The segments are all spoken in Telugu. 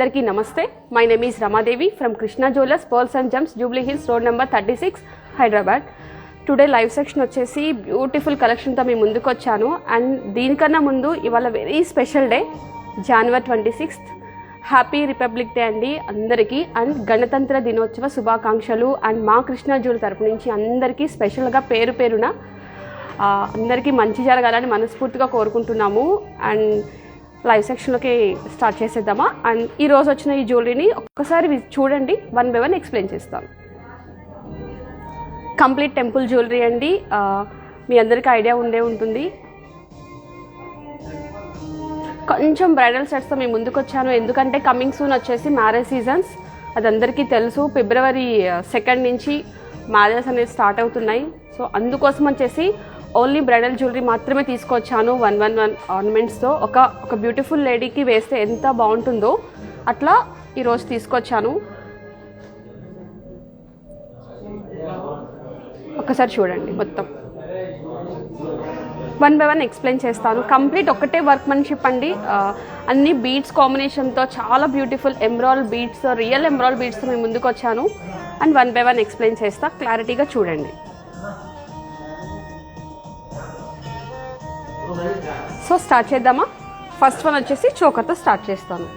అందరికీ నమస్తే. My name is Ramadevi from Krishna jewellers, pearls and gems, Jubilee Hills road number 36, Hyderabad. Today live section వచ్చేసి బ్యూటిఫుల్ కలెక్షన్తో మీ ముందుకు వచ్చాను. అండ్ దీనికన్నా ముందు ఇవాళ very special day, January 26. Happy republic day అండి అందరికీ. అండ్ గణతంత్ర దినోత్సవ శుభాకాంక్షలు. అండ్ మా కృష్ణ జ్యువెలర్ తరపు నుంచి అందరికీ స్పెషల్గా పేరు పేరున అందరికీ మంచి జరగాలని మనస్ఫూర్తిగా కోరుకుంటున్నాము. అండ్ లైవ్ సెక్షన్లోకి స్టార్ట్ చేసేద్దామా? అండ్ ఈరోజు వచ్చిన ఈ జ్యువెలరీని ఒక్కసారి చూడండి, 1 by 1 ఎక్స్ప్లెయిన్ చేస్తాను. కంప్లీట్ టెంపుల్ జ్యువెలరీ అండి, మీ అందరికీ ఐడియా ఉంటుంది. కొంచెం బ్రైడల్ సెట్స్తో మీ ముందుకు వచ్చాను, ఎందుకంటే కమింగ్ సూన్ వచ్చేసి మ్యారేజ్ సీజన్స్, అది అందరికీ తెలుసు. February 2 నుంచి మ్యారేజెస్ అనేది స్టార్ట్ అవుతున్నాయి. సో అందుకోసం వచ్చేసి ఓన్లీ బ్రైడల్ జ్యువెలరీ మాత్రమే తీసుకొచ్చాను. 111 ఆర్నమెంట్స్తో ఒక బ్యూటిఫుల్ లేడీకి వేస్తే ఎంత బాగుంటుందో అట్లా ఈరోజు తీసుకొచ్చాను. ఒకసారి చూడండి, మొత్తం 1 by 1 ఎక్స్ప్లెయిన్ చేస్తాను. కంప్లీట్ ఒకటే వర్క్మెన్షిప్ అండి, అన్ని బీడ్స్ కాంబినేషన్తో చాలా beautiful emerald beads, real emerald బీడ్స్తో మేము ముందుకు వచ్చాను. అండ్ 1 by 1 ఎక్స్ప్లెయిన్ చేస్తా, క్లారిటీగా చూడండి. సో స్టార్ట్ చేద్దామా? ఫస్ట్ వన్ వచ్చేసి చోకర్తో స్టార్ట్ చేస్తాను.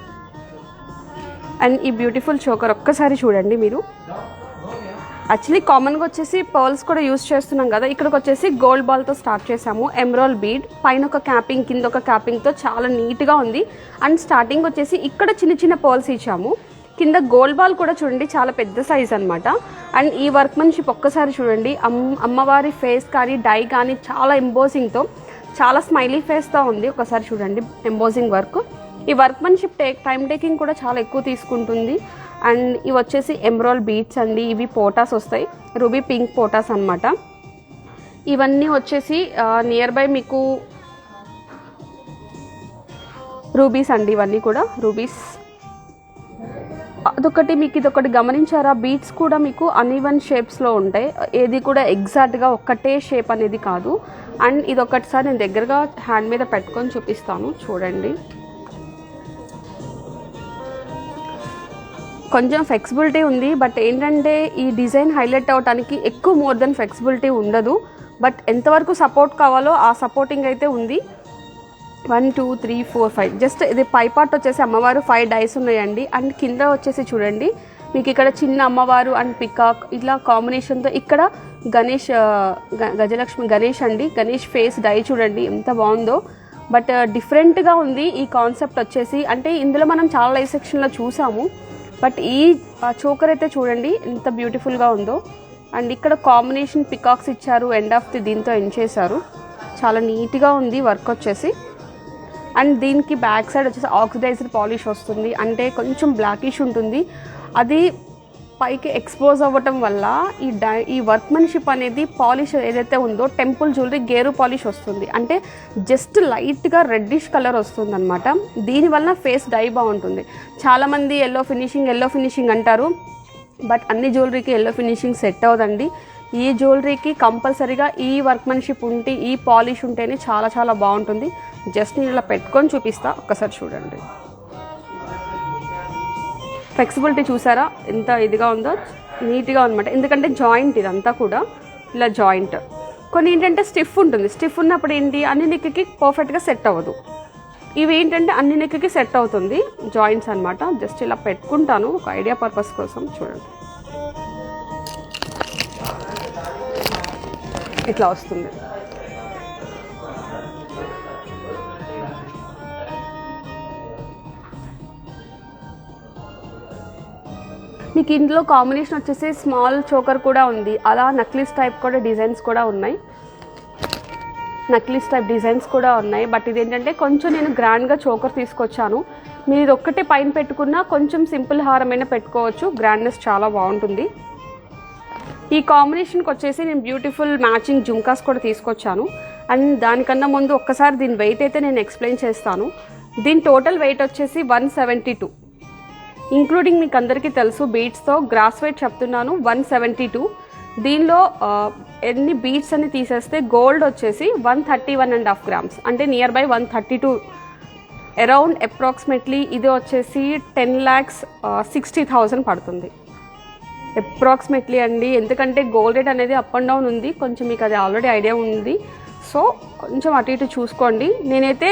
అండ్ ఈ బ్యూటిఫుల్ చోకర్ ఒక్కసారి చూడండి మీరు. యాక్చువల్లీ కామన్గా వచ్చేసి పర్ల్స్ కూడా యూజ్ చేస్తున్నాం కదా, ఇక్కడికి వచ్చేసి గోల్డ్ బాల్తో స్టార్ట్ చేసాము. ఎమరాల్డ్ బీడ్ పైన ఒక క్యాపింగ్, కింద ఒక క్యాపింగ్తో చాలా నీట్గా ఉంది. అండ్ స్టార్టింగ్ వచ్చేసి ఇక్కడ చిన్న చిన్న పర్ల్స్ ఇచ్చాము. కింద గోల్డ్ బాల్ కూడా చూడండి, చాలా పెద్ద సైజ్ అనమాట. అండ్ ఈ వర్క్మెన్షిప్ ఒక్కసారి చూడండి, అమ్మవారి ఫేస్ కానీ డై కానీ చాలా ఎంబోసింగ్తో, చాలా స్మైలీ ఫేస్తో ఉంది. ఒకసారి చూడండి ఎంబోజింగ్ వర్క్. ఈ వర్క్మెన్షిప్ టైం టేకింగ్ కూడా చాలా ఎక్కువ తీసుకుంటుంది. అండ్ ఇవి వచ్చేసి ఎమరాల్డ్ బీడ్స్ అండి, ఇవి పోటాస్ వస్తాయి, రూబీ పింక్ పోటాస్ అనమాట. ఇవన్నీ వచ్చేసి నియర్ బై మీకు రూబీస్ అండి, ఇవన్నీ కూడా రూబీస్. అదొకటి మీకు ఇదొకటి గమనించారా, బీడ్స్ కూడా మీకు అన్ఈవెన్ షేప్స్లో ఉంటాయి, ఏది కూడా ఎగ్జాక్ట్గా ఒక్కటే షేప్ అనేది కాదు. అండ్ ఇది ఒకటిసారి నేను దగ్గరగా హ్యాండ్ మీద పెట్టుకొని చూపిస్తాను చూడండి. కొంచెం ఫ్లెక్సిబిలిటీ ఉంది, బట్ ఏంటంటే ఈ డిజైన్ హైలైట్ అవ్వడానికి ఎక్కువ మోర్ దెన్ ఫ్లెక్సిబిలిటీ ఉండదు. బట్ ఎంతవరకు సపోర్ట్ కావాలో ఆ సపోర్టింగ్ అయితే ఉంది. 1 2 3 4 5 జస్ట్ ఇది పై పార్ట్ వచ్చేసి అమ్మవారు 5 డైస్ ఉన్నాయండి. అండ్ కింద వచ్చేసి చూడండి మీకు ఇక్కడ చిన్న అమ్మవారు అండ్ పికాక్ ఇలా కాంబినేషన్తో, ఇక్కడ గణేష్ గజలక్ష్మి గణేష్ అండి, గణేష్ ఫేస్ డై చూడండి ఎంత బాగుందో. బట్ డిఫరెంట్గా ఉంది ఈ కాన్సెప్ట్ వచ్చేసి. అంటే ఇందులో మనం చాలా లైవ్ సెక్షన్లో చూసాము, బట్ ఈ చోకర్ అయితే చూడండి ఎంత బ్యూటిఫుల్గా ఉందో. అండ్ ఇక్కడ కాంబినేషన్ పికాక్స్ ఇచ్చారు, ఎండ్ ఆఫ్ ది దీంతో ఎండ్ చేశారు, చాలా నీట్గా ఉంది వర్క్ వచ్చేసి. అండ్ దీనికి బ్యాక్ సైడ్ వచ్చేసి ఆక్సిడైజ్డ్ పాలిష్ వస్తుంది, అంటే కొంచెం బ్లాకిష్ ఉంటుంది. అది పైకి ఎక్స్పోజ్ అవ్వటం వల్ల ఈ వర్క్మెన్షిప్ అనేది పాలిష్ ఏదైతే ఉందో టెంపుల్ జ్యువెలరీ గేరు పాలిష్ వస్తుంది, అంటే జస్ట్ లైట్గా రెడ్డిష్ కలర్ వస్తుంది అనమాట. దీనివల్ల ఫేస్ డై బాగుంటుంది. చాలామంది ఎల్లో ఫినిషింగ్ అంటారు, బట్ అన్ని జ్యువెలరీకి ఎల్లో ఫినిషింగ్ సెట్ అవ్వదండి. ఈ జ్యువెలరీకి కంపల్సరీగా ఈ వర్క్మెన్షిప్ ఉంటే, ఈ పాలిష్ ఉంటేనే చాలా చాలా బాగుంటుంది. జస్ట్ నేను ఇలా పెట్టుకొని చూపిస్తా, ఒక్కసారి చూడండి. ఫ్లెక్సిబిలిటీ చూసారా ఎంత ఇదిగా ఉందో, నీట్గా అనమాట. ఎందుకంటే జాయింట్ ఇదంతా కూడా ఇలా జాయింట్. కొన్ని ఏంటంటే స్టిఫ్ ఉంటుంది, స్టిఫ్ ఉన్నప్పుడు ఏంటి అన్ని నెక్కి పర్ఫెక్ట్గా సెట్ అవ్వదు. ఇవి ఏంటంటే అన్ని నెక్కి సెట్ అవుతుంది జాయింట్స్ అనమాట. జస్ట్ ఇలా పెట్టుకుంటాను ఒక ఐడియా పర్పస్ కోసం, చూడండి ఇట్లా వస్తుంది. మీకు ఇందులో కాంబినేషన్ వచ్చేసి స్మాల్ చోకర్ కూడా ఉంది, అలా నక్లీస్ టైప్ కూడా డిజైన్స్ కూడా ఉన్నాయి, బట్ ఇది ఏంటంటే కొంచెం నేను గ్రాండ్గా చోకర్ తీసుకొచ్చాను. మీరు ఇది ఒక్కటే పైన పెట్టుకున్నా కొంచెం సింపుల్ హారమైనా పెట్టుకోవచ్చు, గ్రాండ్నెస్ చాలా బాగుంటుంది. ఈ కాంబినేషన్కి వచ్చేసి నేను బ్యూటిఫుల్ మ్యాచింగ్ జుమ్కాస్ కూడా తీసుకొచ్చాను. అండ్ దానికన్నా ముందు ఒక్కసారి దీని వెయిట్ అయితే నేను ఎక్స్ప్లెయిన్ చేస్తాను. దీని టోటల్ వెయిట్ వచ్చేసి 172, ఇంక్లూడింగ్ మీకు అందరికీ తెలుసు బీడ్స్తో గ్రాస్ వెయిట్ చెప్తున్నాను 172. దీనిలో ఎన్ని బీడ్స్ అని తీసేస్తే గోల్డ్ వచ్చేసి 131.5 grams, అంటే నియర్ బై 132 అరౌండ్ అప్రాక్సిమేట్లీ ఇది వచ్చేసి 10,60,000 పడుతుంది అప్రాక్సిమేట్లీ అండి. ఎందుకంటే గోల్డ్ రేట్ అనేది అప్ అండ్ డౌన్ ఉంది, కొంచెం మీకు అది ఆల్రెడీ ఐడియా ఉంది. సో కొంచెం అటు ఇటు చూసుకోండి. నేనైతే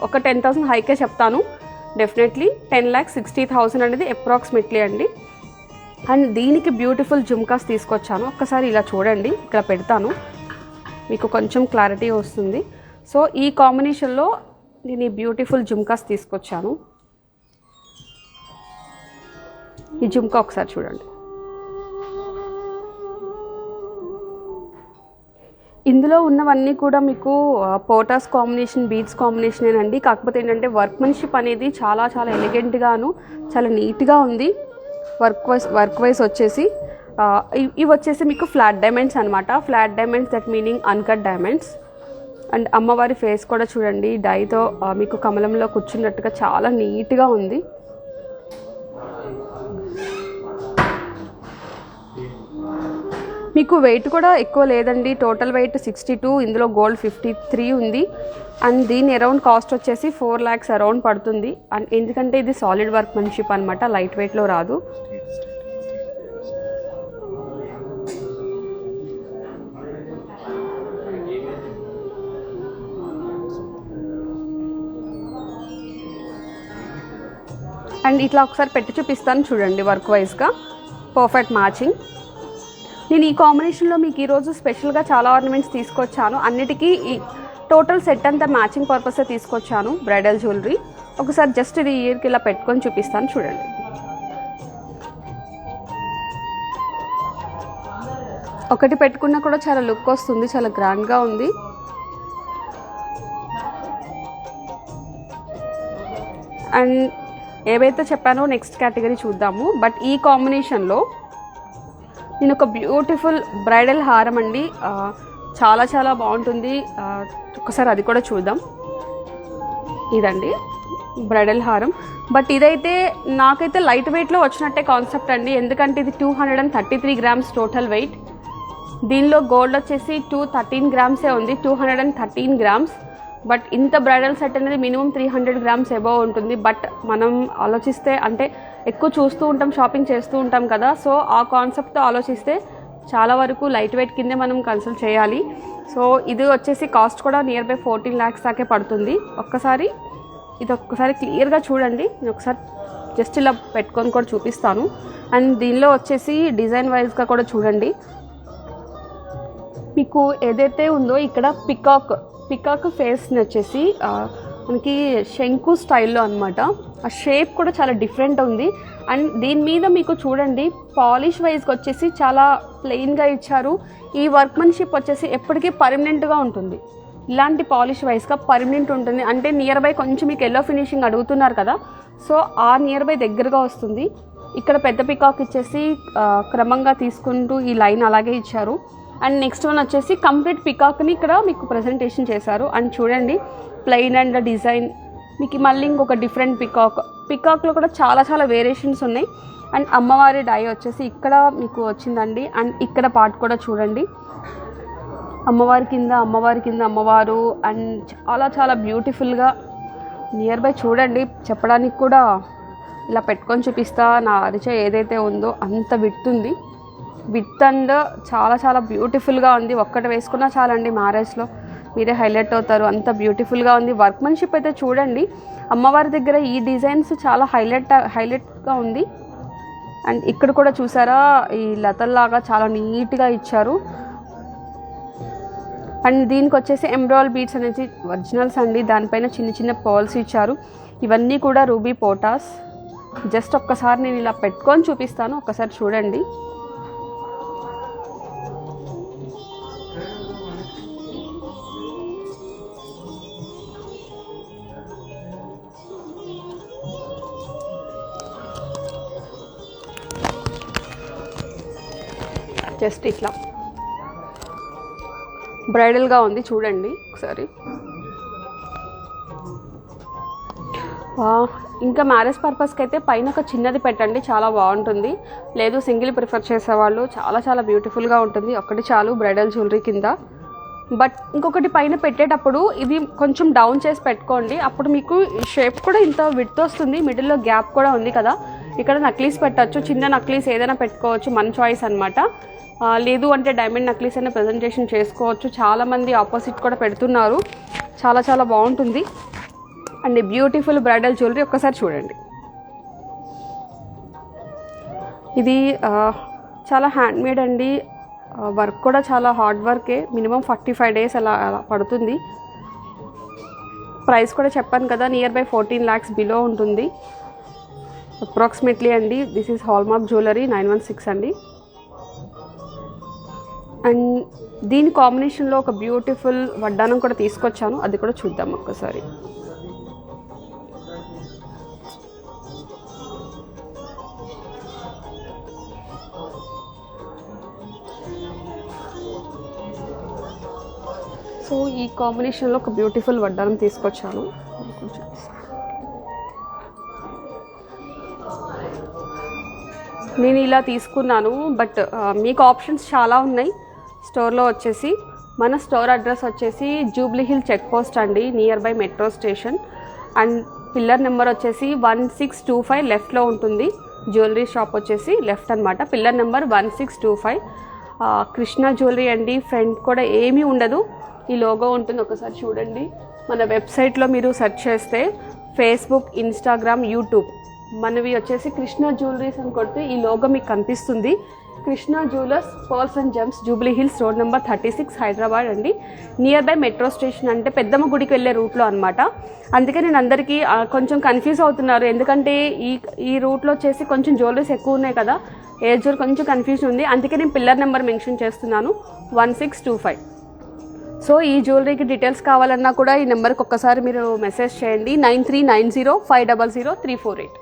ఒక 10,000 హైకే చెప్తాను. డెఫినెట్లీ 10,60,000 అనేది అప్రాక్సిమేట్లీ అండి. అండ్ దీనికి బ్యూటిఫుల్ జుమ్కాస్ తీసుకొచ్చాను. ఒక్కసారి ఇలా చూడండి, ఇక్కడ పెడతాను, మీకు కొంచెం క్లారిటీ వస్తుంది. సో ఈ కాంబినేషన్లో నేను ఈ బ్యూటిఫుల్ జుమ్కాస్ తీసుకొచ్చాను. ఈ జుమ్కా ఒకసారి చూడండి. ఇందులో ఉన్నవన్నీ కూడా మీకు పోటాస్ కాంబినేషన్, బీడ్స్ కాంబినేషనేనండి. కాకపోతే ఏంటంటే వర్క్మెన్షిప్ అనేది చాలా చాలా ఎలిగెంట్గాను చాలా నీట్గా ఉంది. వర్క్ వైజ్ వచ్చేసి ఇవి వచ్చేసి మీకు ఫ్లాట్ డైమండ్స్ అనమాట. Flat diamonds that meaning uncut diamonds. And అమ్మవారి ఫేస్ కూడా చూడండి, డైతో మీకు కమలంలో కూర్చున్నట్టుగా చాలా నీట్గా ఉంది. మీకు వెయిట్ కూడా ఎక్కువ లేదండి, టోటల్ వెయిట్ 62, ఇందులో గోల్డ్ 53 ఉంది. అండ్ దీని అరౌండ్ కాస్ట్ వచ్చేసి 4 lakhs అరౌండ్ పడుతుంది. అండ్ ఎందుకంటే ఇది సాలిడ్ వర్క్మెన్షిప్ అనమాట, లైట్ వెయిట్లో రాదు. అండ్ ఇట్లా ఒకసారి పెట్టి చూపిస్తాను చూడండి, వర్క్ వైజ్గా పర్ఫెక్ట్ మ్యాచింగ్. నేను ఈ కాంబినేషన్లో మీకు ఈరోజు స్పెషల్గా చాలా ఆర్నమెంట్స్ తీసుకొచ్చాను. అన్నిటికీ ఈ టోటల్ సెట్ అంతా మ్యాచింగ్ పర్పసే తీసుకొచ్చాను, బ్రైడల్ జ్యువెలరీ. ఒకసారి జస్ట్ ఇది ఇయర్కి ఇలా పెట్టుకొని చూపిస్తాను చూడండి. ఒకటి పెట్టుకున్నా కూడా చాలా లుక్ వస్తుంది, చాలా గ్రాండ్గా ఉంది. అండ్ ఏవైతే చెప్పానో నెక్స్ట్ కేటగిరీ చూద్దాము. బట్ ఈ కాంబినేషన్లో నేను ఒక బ్యూటిఫుల్ బ్రైడల్ హారం అండి, చాలా చాలా బాగుంటుంది. ఒకసారి అది కూడా చూద్దాం. ఇదండి బ్రైడల్ హారం. బట్ ఇదైతే నాకైతే లైట్ వెయిట్లో వచ్చినట్టే కాన్సెప్ట్ అండి, ఎందుకంటే ఇది 233 grams టోటల్ వెయిట్. దీనిలో గోల్డ్ వచ్చేసి 213 grams ఉంది, 213 grams. బట్ ఇంత బ్రైడల్ సెట్ అనేది మినిమం 300 grams అబోవ్ ఉంటుంది. బట్ మనం ఆలోచిస్తే అంటే ఎక్కువ చూస్తూ ఉంటాం, షాపింగ్ చేస్తూ ఉంటాం కదా, సో ఆ కాన్సెప్ట్తో ఆలోచిస్తే చాలా వరకు లైట్ వెయిట్ కిందే మనం కన్సల్ట్ చేయాలి. సో ఇది వచ్చేసి కాస్ట్ కూడా నియర్ బై 14 lakhs దాకే పడుతుంది. ఇది ఒక్కసారి క్లియర్గా చూడండి. నేను ఒకసారి జస్ట్ ఇలా పెట్టుకొని కూడా చూపిస్తాను. అండ్ దీనిలో వచ్చేసి డిజైన్ వైజ్గా కూడా చూడండి, మీకు ఏదైతే ఉందో ఇక్కడ పికాక్ ఫేస్ని వచ్చేసి మనకి శంకు స్టైల్లో అనమాట. ఆ షేప్ కూడా చాలా డిఫరెంట్ ఉంది. అండ్ దీని మీద మీకు చూడండి పాలిష్ వైజ్గా వచ్చేసి చాలా ప్లెయిన్గా ఇచ్చారు. ఈ వర్క్మెన్షిప్ వచ్చేసి ఎప్పటికీ పర్మనెంట్గా ఉంటుంది. ఇలాంటి పాలిష్ వైజ్గా పర్మనెంట్ ఉంటుంది. అంటే నియర్ బై కొంచెం మీకు ఎల్లో ఫినిషింగ్ అడుగుతున్నారు కదా, సో ఆ నియర్ బై దగ్గరగా వస్తుంది. ఇక్కడ పెద్ద పికాక్ ఇచ్చేసి క్రమంగా తీసుకుంటూ ఈ లైన్ అలాగే ఇచ్చారు. అండ్ నెక్స్ట్ వన్ వచ్చేసి కంప్లీట్ పికాక్ని ఇక్కడ మీకు ప్రజెంటేషన్ చేశారు. అండ్ చూడండి ప్లెయిన్ అండ్ డిజైన్, మీకు మళ్ళీ ఇంకొక డిఫరెంట్ పికాక్లో కూడా చాలా చాలా వేరియేషన్స్ ఉన్నాయి. అండ్ అమ్మవారి డై వచ్చేసి ఇక్కడ మీకు వచ్చిందండి. అండ్ ఇక్కడ పార్ట్ కూడా చూడండి, అమ్మవారి కింద అమ్మవారు. అండ్ చాలా చాలా బ్యూటిఫుల్గా నియర్ బై చూడండి, చెప్పడానికి కూడా ఇలా పెట్టుకొని చూపిస్తా. నా అరిచే ఏదైతే ఉందో అంత విత్ ఉంది, విత్ అండ్ చాలా చాలా బ్యూటిఫుల్గా ఉంది. ఒక్కటి వేసుకున్నా చాలండి, మ్యారేజ్లో మీరే హైలైట్ అవుతారు, అంత బ్యూటిఫుల్గా ఉంది. వర్క్మెన్షిప్ అయితే చూడండి, అమ్మవారి దగ్గర ఈ డిజైన్స్ చాలా హైలైట్గా ఉంది. అండ్ ఇక్కడ కూడా చూసారా ఈ లతల్లాగా చాలా నీట్గా ఇచ్చారు. అండ్ దీనికి వచ్చేసి ఎంబ్రాయిడరీ బీడ్స్ అనేది ఒరిజినల్స్ అండి, దానిపైన చిన్న చిన్న పర్ల్స్ ఇచ్చారు. ఇవన్నీ కూడా రూబీ పోటాస్. జస్ట్ ఒక్కసారి నేను ఇలా పెట్టుకొని చూపిస్తాను, ఒక్కసారి చూడండి. జస్ట్ ఇట్లా బ్రైడల్గా ఉంది చూడండి ఒకసారి. ఇంకా మ్యారేజ్ పర్పస్కి అయితే పైన ఒక చిన్నది పెట్టండి, చాలా బాగుంటుంది. లేదు సింగిల్ ప్రిఫర్ చేసేవాళ్ళు చాలా చాలా బ్యూటిఫుల్గా ఉంటుంది, ఒక్కటి చాలు బ్రైడల్ జ్యువెలరీ కింద. బట్ ఇంకొకటి పైన పెట్టేటప్పుడు ఇది కొంచెం డౌన్ చేసి పెట్టుకోండి, అప్పుడు మీకు షేప్ కూడా ఇంత విడ్త్ వస్తుంది. మిడిల్లో గ్యాప్ కూడా ఉంది కదా, ఇక్కడ నక్లీస్ పెట్టచ్చు, చిన్న నక్లీస్ ఏదైనా పెట్టుకోవచ్చు, మన చాయిస్ అనమాట. లేదు అంటే డైమండ్ నక్లీస్ అయినా ప్రజెంటేషన్ చేసుకోవచ్చు. చాలామంది ఆపోజిట్ కూడా పెడుతున్నారు, చాలా చాలా బాగుంటుంది. అండ్ బ్యూటిఫుల్ బ్రైడల్ జ్యువెలరీ ఒక్కసారి చూడండి. ఇది చాలా హ్యాండ్మేడ్ అండి, వర్క్ కూడా చాలా హార్డ్ వర్కే, మినిమం 45 days అలా పడుతుంది. ప్రైస్ కూడా చెప్పాను కదా, నియర్ బై 14 lakhs బిలో ఉంటుంది అప్రాక్సిమేట్లీ అండి. దిస్ ఈజ్ హాల్మార్క్ జ్యువెలరీ 916 అండి. అండ్ దీని కాంబినేషన్లో ఒక బ్యూటిఫుల్ వడ్డానం కూడా తీసుకొచ్చాను, అది కూడా చూద్దాం ఒక్కసారి. సో ఈ కాంబినేషన్లో ఒక బ్యూటిఫుల్ వడ్డానం తీసుకొచ్చాను. నేను ఇలా తీసుకున్నాను, బట్ మీకు ఆప్షన్స్ చాలా ఉన్నాయి స్టోర్లో వచ్చేసి. మన స్టోర్ అడ్రస్ వచ్చేసి జూబ్లీ హిల్ చెక్ పోస్ట్ అండి, near by metro station. And pillar number వచ్చేసి 1625 లెఫ్ట్లో ఉంటుంది. జ్యువెలరీ షాప్ వచ్చేసి లెఫ్ట్ అనమాట, పిల్లర్ నెంబర్ 1625. కృష్ణ జ్యువెలరీ అండి, ఫ్రంట్ కూడా ఏమీ ఉండదు, ఈ లోగో ఉంటుంది, ఒకసారి చూడండి. మన వెబ్సైట్లో మీరు సెర్చ్ చేస్తే ఫేస్బుక్, ఇన్స్టాగ్రామ్, యూట్యూబ్ మనవి వచ్చేసి కృష్ణ జ్యువెలరీస్ అని కొడితే ఈ లోగో మీకు కనిపిస్తుంది. Krishna jewellers, pearls and gems, Jubilee Hills, road number 36, Hyderabad అండి. నియర్ బై మెట్రో స్టేషన్, అంటే పెద్దమ్మ గుడికి వెళ్ళే రూట్లో అనమాట. అందుకే నేను అందరికీ కొంచెం కన్ఫ్యూజ్ అవుతున్నారు, ఎందుకంటే ఈ రూట్లో వచ్చేసి కొంచెం జ్యువెలరీస్ ఎక్కువ ఉన్నాయి కదా, ఏజ్ జ్యువెలరీ కొంచెం కన్ఫ్యూజన్ ఉంది, అందుకే నేను పిల్లర్ నెంబర్ మెన్షన్ చేస్తున్నాను 1625. సో ఈ జ్యువెలరీకి డీటెయిల్స్ కావాలన్నా కూడా ఈ నెంబర్కి ఒక్కసారి మీరు మెసేజ్ చేయండి, 9390540348.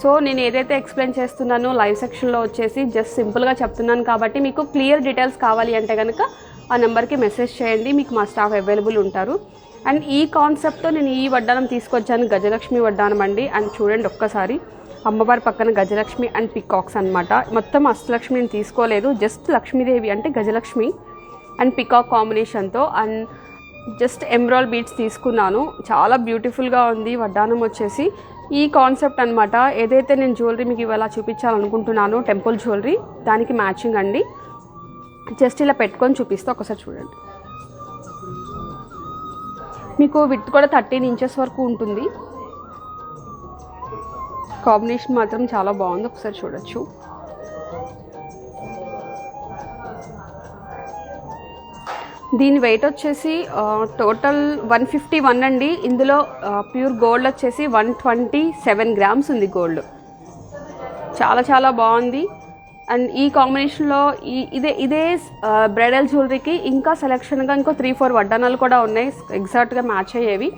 సో నేను ఏదైతే ఎక్స్ప్లెయిన్ చేస్తున్నానో లైవ్ సెక్షన్లో వచ్చేసి జస్ట్ సింపుల్గా చెప్తున్నాను కాబట్టి మీకు క్లియర్ డీటెయిల్స్ కావాలి అంటే కనుక ఆ నెంబర్కి మెసేజ్ చేయండి, మీకు మా స్టాఫ్ అవైలబుల్ ఉంటారు. అండ్ ఈ కాన్సెప్ట్తో నేను ఈ వడ్డానం తీసుకొచ్చాను, గజలక్ష్మి వడ్డానం అండి. అండ్ చూడండి ఒక్కసారి, అమ్మవారి పక్కన గజలక్ష్మి అండ్ పికాక్స్ అనమాట. మొత్తం అష్టలక్ష్మి నేను తీసుకోలేదు, జస్ట్ లక్ష్మీదేవి అంటే గజలక్ష్మి అండ్ పికాక్ కాంబినేషన్తో. అండ్ జస్ట్ ఎమరాల్డ్ బీడ్స్ తీసుకున్నాను, చాలా బ్యూటిఫుల్గా ఉంది వడ్డానం వచ్చేసి. ఈ కాన్సెప్ట్ అనమాట, ఏదైతే నేను జ్యువెలరీ మీకు ఇవాళ చూపించాలనుకుంటున్నానో టెంపుల్ జ్యువెలరీ, దానికి మ్యాచింగ్ అండి. జస్ట్ ఇలా పెట్టుకొని చూపిస్తే ఒకసారి చూడండి. మీకు విడ్త్ కూడా 13 inches వరకు ఉంటుంది. కాంబినేషన్ మాత్రం చాలా బాగుంది, ఒకసారి చూడొచ్చు. దీని వెయిట్ వచ్చేసి టోటల్ 151 అండి. ఇందులో ప్యూర్ గోల్డ్ వచ్చేసి 127 grams ఉంది గోల్డ్, చాలా చాలా బాగుంది. అండ్ ఈ కాంబినేషన్లో ఇదే బ్రైడల్ జ్యువెలరీకి ఇంకా సెలెక్షన్గా ఇంకో 3-4 వడ్డానాలు కూడా ఉన్నాయి ఎగ్జాక్ట్గా మ్యాచ్ అయ్యేవి.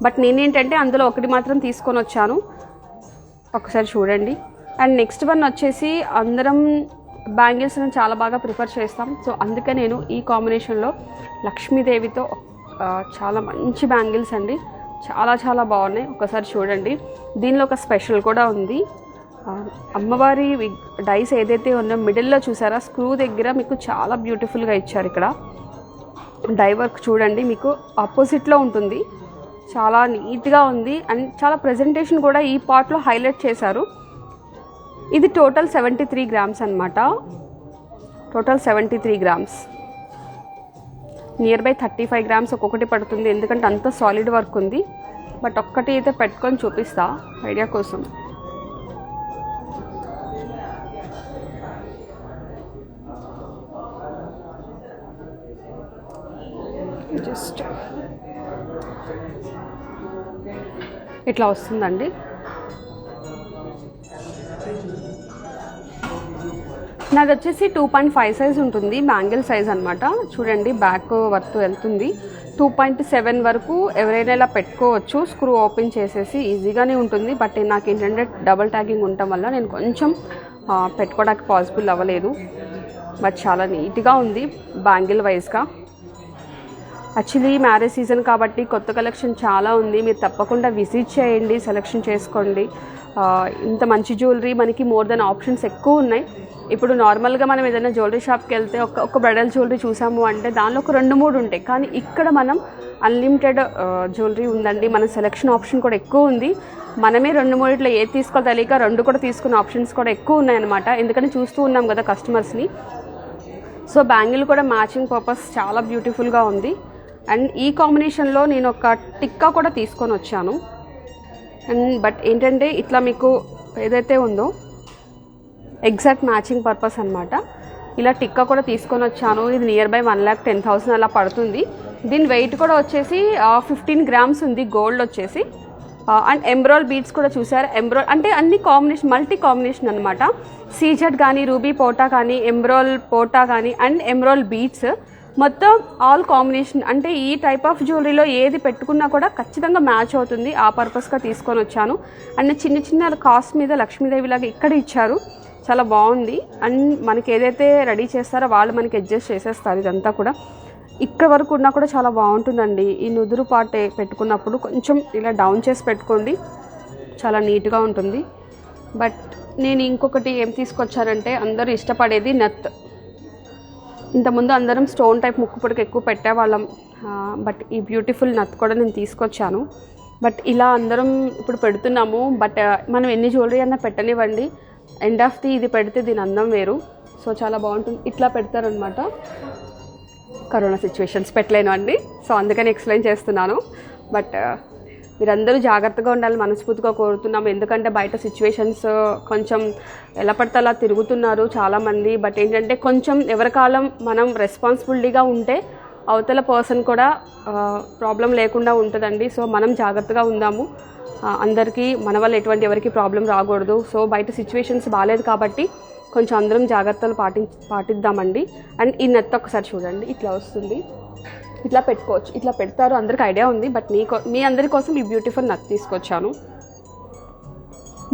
బట్ నేనేంటంటే అందులో ఒకటి మాత్రం తీసుకొని వచ్చాను, ఒకసారి చూడండి. అండ్ నెక్స్ట్ వన్ వచ్చేసి అందరం బ్యాంగిల్స్ నేను చాలా బాగా ప్రిఫర్ చేస్తాం, సో అందుకే నేను ఈ కాంబినేషన్లో లక్ష్మీదేవితో చాలా మంచి బ్యాంగిల్స్ అండి, చాలా చాలా బాగున్నాయి, ఒకసారి చూడండి. దీనిలో ఒక స్పెషల్ కూడా ఉంది, అమ్మవారి డైస్ ఏదైతే ఉందో మిడిల్లో చూసారా, స్క్రూ దగ్గర మీకు చాలా బ్యూటిఫుల్గా ఇచ్చారు. ఇక్కడ డై వర్క్ చూడండి, మీకు ఆపోజిట్లో ఉంటుంది, చాలా నీట్గా ఉంది. అండ్ చాలా ప్రజెంటేషన్ కూడా ఈ పార్ట్లో హైలైట్ చేశారు. ఇది టోటల్ 73 grams అనమాట, total 73 grams, near by 35 grams ఒక్కొక్కటి పడుతుంది, ఎందుకంటే అంత సాలిడ్ వర్క్ ఉంది. బట్ ఒక్కటి అయితే పెట్టుకొని చూపిస్తా ఐడియా కోసం. జస్ట్ ఇట్లా వస్తుందండి. నాది వచ్చేసి 2.5 సైజ్ ఉంటుంది, బ్యాంగిల్ సైజ్ అనమాట. చూడండి బ్యాక్ వర్త్ వెళ్తుంది. 2.7 వరకు ఎవరైనా ఇలా పెట్టుకోవచ్చు, స్క్రూ ఓపెన్ చేసేసి ఈజీగానే ఉంటుంది. బట్ నాకు ఏంటంటే డబల్ ట్యాగింగ్ ఉండటం వల్ల నేను కొంచెం పెట్టుకోవడానికి పాసిబుల్ అవ్వలేదు. బట్ చాలా నీట్గా ఉంది బ్యాంగిల్ వైజ్గా. యాక్చువల్లీ మ్యారేజ్ సీజన్ కాబట్టి కొత్త కలెక్షన్ చాలా ఉంది, మీరు తప్పకుండా విజిట్ చేయండి, సెలెక్షన్ చేసుకోండి. ఇంత మంచి జ్యువెలరీ మనకి మోర్ దెన్ ఆప్షన్స్ ఎక్కువ ఉన్నాయి. ఇప్పుడు నార్మల్గా మనం ఏదైనా జ్యువెలరీ షాప్కి వెళ్తే ఒక బ్రైడల్ జ్యువెలరీ చూసాము అంటే దానిలో ఒక 2-3 ఉంటాయి. కానీ ఇక్కడ మనం అన్లిమిటెడ్ జ్యువెలరీ ఉందండి. మన సెలెక్షన్ ఆప్షన్ కూడా ఎక్కువ ఉంది. మనమే 2-3 ఇట్లా ఏది తీసుకోవాలో తెలియక 2 కూడా తీసుకునే ఆప్షన్స్ కూడా ఎక్కువ ఉన్నాయన్నమాట. ఎందుకంటే చూస్తూ ఉన్నాం కదా కస్టమర్స్ని. సో బ్యాంగిల్ కూడా మ్యాచింగ్ పర్పస్ చాలా బ్యూటిఫుల్గా ఉంది. అండ్ ఈ కాంబినేషన్లో నేను ఒక టిక్కా కూడా తీసుకొని వచ్చాను. అండ్ బట్ ఏంటంటే ఇట్లా మీకు ఏదైతే ఉందో ఎగ్జాక్ట్ మ్యాచింగ్ పర్పస్ అనమాట. ఇలా టిక్కా కూడా తీసుకొని వచ్చాను. ఇది నియర్ బై 1,10,000 అలా పడుతుంది. దీని వెయిట్ కూడా వచ్చేసి 15 గ్రామ్స్ ఉంది గోల్డ్ వచ్చేసి. అండ్ ఎంబ్రాయిల్ బీడ్స్ కూడా చూసారు. ఎంబ్రాయిల్ అంటే అన్ని కాంబినేషన్ మల్టీ కాంబినేషన్ అనమాట. సీజెడ్ కానీ రూబీ పోటా కానీ ఎంబ్రాయిల్ పోటా కానీ అండ్ ఎంబ్రాయిల్ బీడ్స్ మొత్తం ఆల్ కాంబినేషన్. అంటే ఈ టైప్ ఆఫ్ జ్యువెలరీలో ఏది పెట్టుకున్నా కూడా ఖచ్చితంగా మ్యాచ్ అవుతుంది. ఆ పర్పస్గా తీసుకొని వచ్చాను. అండ్ చిన్న చిన్న కాస్ట్ మీద లక్ష్మీదేవి లాగా ఇక్కడ ఇచ్చారు. చాలా బాగుంది. అండ్ మనకి ఏదైతే రెడీ చేస్తారో వాళ్ళు మనకి అడ్జస్ట్ చేసేస్తారు. ఇదంతా కూడా ఇక్కడ వరకు ఉన్నా కూడా చాలా బాగుంటుందండి. ఈ నుదురు పాటే పెట్టుకున్నప్పుడు కొంచెం ఇలా డౌన్ చేసి పెట్టుకోండి, చాలా నీట్గా ఉంటుంది. బట్ నేను ఇంకొకటి ఏం తీసుకొచ్చానంటే అందరూ ఇష్టపడేది నత్. ఇంతకుముందు అందరం స్టోన్ టైప్ ముక్కు పొడికి ఎక్కువ పెట్టేవాళ్ళం. బట్ ఈ బ్యూటిఫుల్ నత్ కూడా నేను తీసుకొచ్చాను. బట్ ఇలా అందరం ఇప్పుడు పెడుతున్నాము. బట్ మనం ఎన్ని జ్యువెలరీ అన్నా పెట్టనివ్వండి, ఎండ్ ఆఫ్ ది ఇది పెడితే దీని అందం వేరు. సో చాలా బాగుంటుంది. ఇట్లా పెడతారనమాట. కరోనా సిచ్యువేషన్స్ పెట్టలేను అండి, సో అందుకని ఎక్స్ప్లెయిన్ చేస్తున్నాను. బట్ మీరందరూ జాగ్రత్తగా ఉండాలి మనస్ఫూర్తిగా కోరుతున్నాము. ఎందుకంటే బయట సిచ్యువేషన్స్ కొంచెం ఎలా పడితే అలా తిరుగుతున్నారు చాలామంది. బట్ ఏంటంటే కొంచెం ఎవరి కాలం మనం రెస్పాన్సిబిలిటీగా ఉంటే అవతల పర్సన్ కూడా ప్రాబ్లం లేకుండా ఉంటుందండి. సో మనం జాగ్రత్తగా ఉందాము. అందరికీ మన వల్ల ఎటువంటి ఎవరికి ప్రాబ్లం రాకూడదు. సో బయట సిచ్యువేషన్స్ బాగాలేదు కాబట్టి కొంచెం అందరం జాగ్రత్తలు పాటిద్దామండి. అండ్ ఈ నెత్త ఒకసారి చూడండి, ఇట్లా వస్తుంది, ఇట్లా పెట్టుకోవచ్చు. ఇట్లా పెడతారు, అందరికి ఐడియా ఉంది. బట్ మీ అందరి కోసం ఈ బ్యూటిఫుల్ నత్ తీసుకొచ్చాను.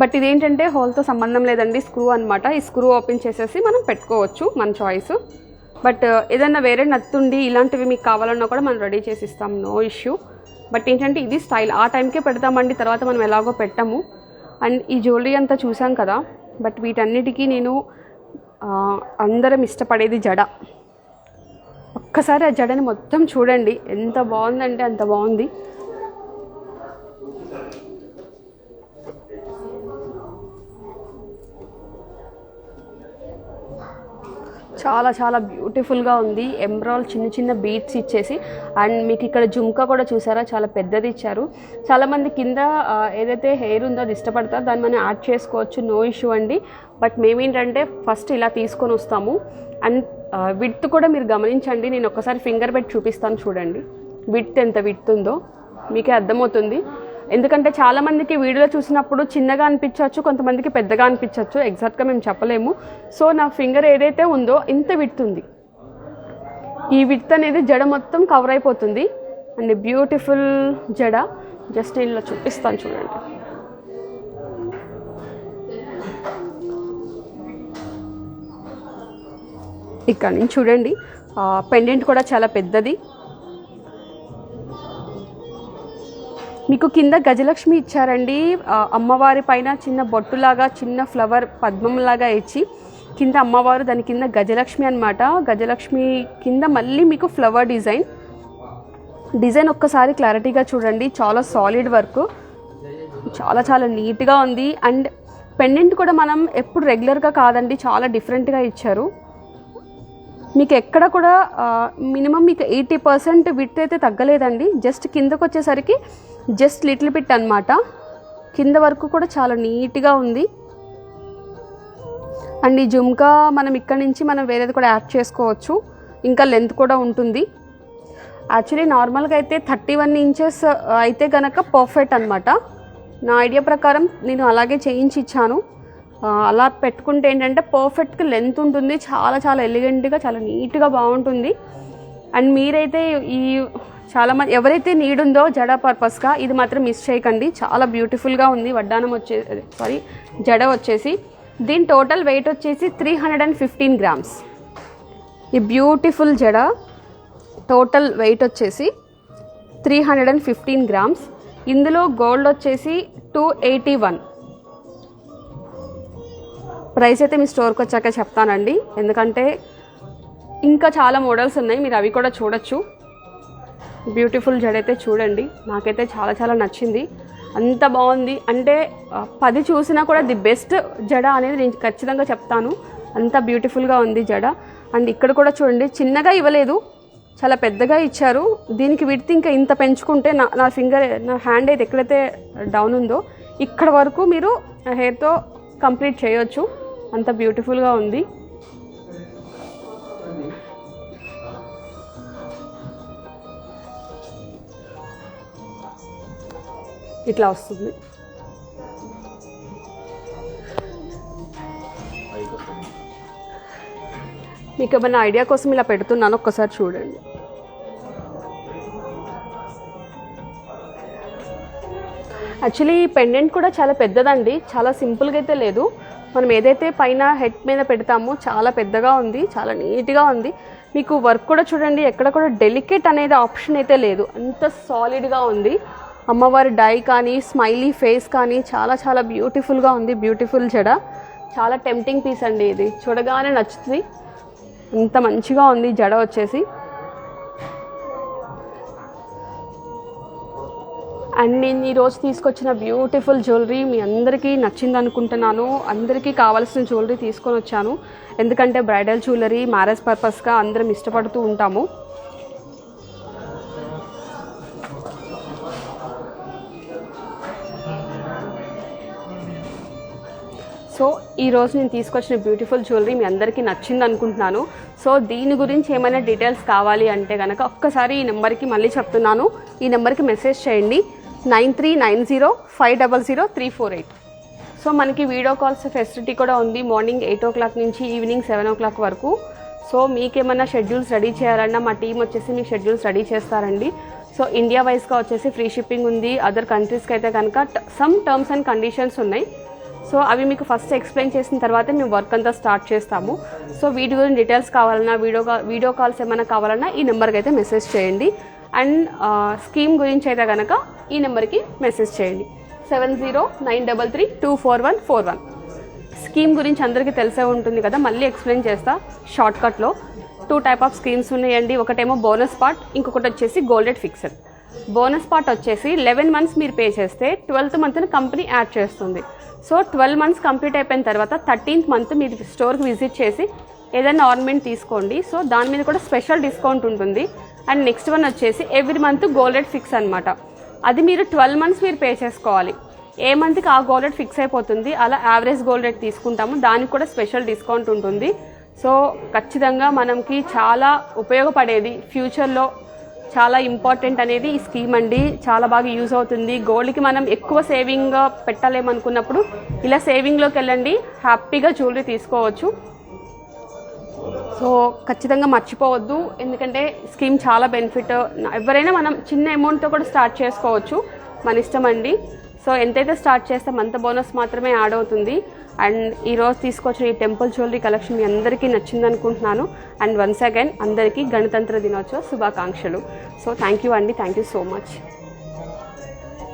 బట్ ఇదేంటంటే హోల్తో సంబంధం లేదండి, స్క్రూ అనమాట. ఈ స్క్రూ ఓపెన్ చేసేసి మనం పెట్టుకోవచ్చు, మన చాయిస్. బట్ ఏదైనా వేరే నత్తుండి ఇలాంటివి మీకు కావాలన్నా కూడా మనం రెడీ చేసి ఇస్తాం, నో ఇష్యూ. బట్ ఏంటంటే ఇది స్టైల్, ఆ టైంకే పెడతామండి, తర్వాత మనం ఎలాగో పెట్టాము. అండ్ ఈ జ్యువెలరీ అంతా చూసాం కదా. బట్ వీటన్నిటికీ నేను అందరం ఇష్టపడేది జడ. ఒక్కసారి ఆ జడని మొత్తం చూడండి, ఎంత బాగుందంటే అంత బాగుంది. చాలా చాలా బ్యూటిఫుల్గా ఉంది. ఎంబ్రాయిల్ చిన్న చిన్న బీడ్స్ ఇచ్చేసి అండ్ మీకు ఇక్కడ జుమ్కా కూడా చూసారా, చాలా పెద్దది ఇచ్చారు. చాలామంది కింద ఏదైతే హెయిర్ ఉందో అది ఇష్టపడతారో దాన్ని మనం యాడ్ చేసుకోవచ్చు, నో ఇష్యూ అండి. బట్ మేమేంటంటే ఫస్ట్ ఇలా తీసుకొని వస్తాము. అండ్ విడ్త్ కూడా మీరు గమనించండి, నేను ఒక్కసారి ఫింగర్ పెట్టి చూపిస్తాను చూడండి. విడ్త్ ఎంత విడ్త్ ఉందో మీకే అర్థమవుతుంది. ఎందుకంటే చాలామందికి వీడియోలో చూసినప్పుడు చిన్నగా అనిపించవచ్చు, కొంతమందికి పెద్దగా అనిపించవచ్చు, ఎగ్జాక్ట్గా మేము చెప్పలేము. సో నా ఫింగర్ ఏదైతే ఉందో ఇంత విడ్త్ ఉంది. ఈ విడ్త్ అనేది జడ మొత్తం కవర్ అయిపోతుంది. అండ్ బ్యూటిఫుల్ జడ, జస్ట్ ఇలా చూపిస్తాను చూడండి. ఇక్కడ నుంచి చూడండి, పెండెంట్ కూడా చాలా పెద్దది. మీకు కింద గజలక్ష్మి ఇచ్చారండి. అమ్మవారి పైన చిన్న బొట్టులాగా చిన్న ఫ్లవర్ పద్మంలాగా ఇచ్చి కింద అమ్మవారు, దాని కింద గజలక్ష్మి అనమాట. గజలక్ష్మి కింద మళ్ళీ మీకు ఫ్లవర్ డిజైన్ ఒక్కసారి క్లారిటీగా చూడండి. చాలా సాలిడ్ వర్క్, చాలా చాలా నీట్గా ఉంది. అండ్ పెండెంట్ కూడా మనం ఎప్పుడు రెగ్యులర్గా కాదండి, చాలా డిఫరెంట్గా ఇచ్చారు. మీకు ఎక్కడ కూడా మినిమం మీకు 80% విడ్త్ అయితే తగ్గలేదండి. జస్ట్ కిందకు వచ్చేసరికి జస్ట్ లిటిల్ బిట్ అనమాట. కింద వరకు కూడా చాలా నీట్గా ఉంది. అండ్ ఈ జుమ్కా మనం ఇక్కడ నుంచి మనం వేరేది కూడా యాడ్ చేసుకోవచ్చు, ఇంకా లెంత్ కూడా ఉంటుంది. యాక్చువల్లీ నార్మల్గా అయితే 31 ఇంచెస్ అయితే కనుక పర్ఫెక్ట్ అనమాట. నా ఐడియా ప్రకారం నేను అలాగే చేయించి ఇచ్చాను. అలా పెట్టుకుంటే ఏంటంటే పర్ఫెక్ట్గా లెంత్ ఉంటుంది, చాలా చాలా ఎలిగెంట్గా చాలా నీట్గా బాగుంటుంది. అండ్ మీరైతే ఈ చాలామంది ఎవరైతే నీడ్ ఉందో జడ పర్పస్గా ఇది మాత్రం మిస్ చేయకండి, చాలా బ్యూటిఫుల్గా ఉంది. వడ్డానం జడ వచ్చేసి దీని టోటల్ వెయిట్ వచ్చేసి 315 గ్రామ్స్. ఈ బ్యూటిఫుల్ జడ టోటల్ వెయిట్ వచ్చేసి 315 గ్రామ్స్. ఇందులో గోల్డ్ వచ్చేసి 281. ప్రైస్ అయితే మీ స్టోర్కి వచ్చాక చెప్తానండి, ఎందుకంటే ఇంకా చాలా మోడల్స్ ఉన్నాయి, మీరు అవి కూడా చూడొచ్చు. బ్యూటిఫుల్ జడ అయితే చూడండి, నాకైతే చాలా చాలా నచ్చింది, అంత బాగుంది. అంటే 10 చూసినా కూడా ది బెస్ట్ జడ అనేది నేను ఖచ్చితంగా చెప్తాను, అంత బ్యూటిఫుల్గా ఉంది జడ. అండ్ ఇక్కడ కూడా చూడండి, చిన్నగా ఇవ్వలేదు, చాలా పెద్దగా ఇచ్చారు. దీనికి విడ్త్ ఇంకా ఇంత పెంచుకుంటే నా హ్యాండ్ అయితే ఎక్కడైతే డౌన్ ఉందో ఇక్కడ వరకు మీరు హెయిర్తో కంప్లీట్ చేయొచ్చు, అంత బ్యూటిఫుల్గా ఉంది. ఇట్లా వస్తుంది. మీకు ఏమైనా ఐడియా కోసం ఇలా పెడుతున్నాను, ఒక్కసారి చూడండి. యాక్చువల్లీ ఈ పెండెంట్ కూడా చాలా పెద్దదండి, చాలా సింపుల్గా అయితే లేదు. మనం ఏదైతే పైన హెడ్ మీద పెడతామో చాలా పెద్దగా ఉంది, చాలా నీట్గా ఉంది. మీకు వర్క్ కూడా చూడండి, ఎక్కడ కూడా డెలికేట్ అనేది ఆప్షన్ అయితే లేదు, అంత సాలిడ్గా ఉంది. అమ్మవారి డై కానీ స్మైలీ ఫేస్ కానీ చాలా చాలా బ్యూటిఫుల్గా ఉంది. బ్యూటిఫుల్ జడ, చాలా టెంప్టింగ్ పీస్ అండి, ఇది చూడగానే నచ్చుతుంది, ఇంత మంచిగా ఉంది జడ వచ్చేసి. అండ్ నేను ఈరోజు తీసుకొచ్చిన బ్యూటిఫుల్ జ్యువెలరీ మీ అందరికీ నచ్చింది అనుకుంటున్నాను. అందరికీ కావాల్సిన జ్యువెలరీ తీసుకొని వచ్చాను, ఎందుకంటే బ్రైడల్ జ్యువెలరీ మ్యారేజ్ పర్పస్గా అందరం ఇష్టపడుతూ ఉంటాము. సో ఈరోజు నేను తీసుకొచ్చిన బ్యూటిఫుల్ జ్యువెలరీ మీ అందరికీ నచ్చింది అనుకుంటున్నాను. సో దీని గురించి ఏమైనా డీటెయిల్స్ కావాలి అంటే కనుక ఒక్కసారి ఈ నెంబర్కి మళ్ళీ చెప్తున్నాను, ఈ నెంబర్కి మెసేజ్ చేయండి, 9390500348. సో మనకి వీడియో కాల్స్ ఫెసిలిటీ కూడా ఉంది, మార్నింగ్ 8 o'clock నుంచి ఈవినింగ్ 7 o'clock వరకు. సో మీకేమైనా షెడ్యూల్స్ రెడీ చేయాలన్నా మా టీం వచ్చేసి మీకు షెడ్యూల్స్ రెడీ చేస్తారండి. సో ఇండియా వైజ్గా వచ్చేసి ఫ్రీ షిప్పింగ్ ఉంది, అదర్ కంట్రీస్కి అయితే కనుక సమ్ టర్మ్స్ అండ్ కండిషన్స్ ఉన్నాయి. సో అవి మీకు ఫస్ట్ ఎక్స్ప్లెయిన్ చేసిన తర్వాత మేము వర్క్ అంతా స్టార్ట్ చేస్తాము. సో వీటి గురించి డీటెయిల్స్ కావాలన్నా వీడియో కాల్స్ ఏమైనా కావాలన్నా ఈ నెంబర్కి అయితే మెసేజ్ చేయండి. అండ్ స్కీమ్ గురించి అయితే కనుక ఈ నెంబర్కి మెసేజ్ చేయండి, 7093324141. స్కీమ్ గురించి అందరికీ తెలిసే ఉంటుంది కదా, మళ్ళీ ఎక్స్ప్లెయిన్ చేస్తా షార్ట్కట్లో. 2 type ఆఫ్ స్కీమ్స్ ఉన్నాయండి, ఒకటేమో బోనస్ పార్ట్, ఇంకొకటి వచ్చేసి గోల్డెడ్ ఫిక్స్డ్. బోనస్ పార్ట్ వచ్చేసి 11 months మీరు పే చేస్తే 12th month కంపెనీ యాడ్ చేస్తుంది. సో 12 months కంప్లీట్ అయిపోయిన తర్వాత 13th month మీరు స్టోర్కి విజిట్ చేసి ఏదైనా ఆర్నమెంట్ తీసుకోండి. సో దాని మీద కూడా స్పెషల్ డిస్కౌంట్ ఉంటుంది. అండ్ నెక్స్ట్ వన్ వచ్చేసి ఎవ్రీ మంత్ గోల్డెడ్ ఫిక్స్ అనమాట, అది మీరు 12 months మీరు పే చేసుకోవాలి. ఏ మంత్కి ఆ గోల్డెడ్ ఫిక్స్ అయిపోతుంది, అలా యావరేజ్ గోల్డెడ్ తీసుకుంటాము, దానికి కూడా స్పెషల్ డిస్కౌంట్ ఉంటుంది. సో ఖచ్చితంగా మనకి చాలా ఉపయోగపడేది, ఫ్యూచర్లో చాలా ఇంపార్టెంట్ అనేది ఈ స్కీమ్ అండి, చాలా బాగా యూజ్ అవుతుంది. గోల్డ్కి మనం ఎక్కువ సేవింగ్ పెట్టలేమనుకున్నప్పుడు ఇలా సేవింగ్లోకి వెళ్ళండి, హ్యాపీగా జ్యువెలరీ తీసుకోవచ్చు. సో ఖచ్చితంగా మర్చిపోవద్దు, ఎందుకంటే స్కీమ్ చాలా బెనిఫిట్. ఎవరైనా మనం చిన్న అమౌంట్తో కూడా స్టార్ట్ చేసుకోవచ్చు, మన ఇష్టం అండి. సో ఎంతైతే స్టార్ట్ చేస్తాం అంత బోనస్ మాత్రమే యాడ్ అవుతుంది. అండ్ ఈరోజు తీసుకొచ్చిన ఈ టెంపుల్ జ్యువెలరీ కలెక్షన్ మీ అందరికీ నచ్చింది అనుకుంటున్నాను. అండ్ వన్స్ అగైన్ అందరికీ గణతంత్ర దినోత్సవ శుభాకాంక్షలు. సో థ్యాంక్ యూ అండి, థ్యాంక్ యూ సో మచ్.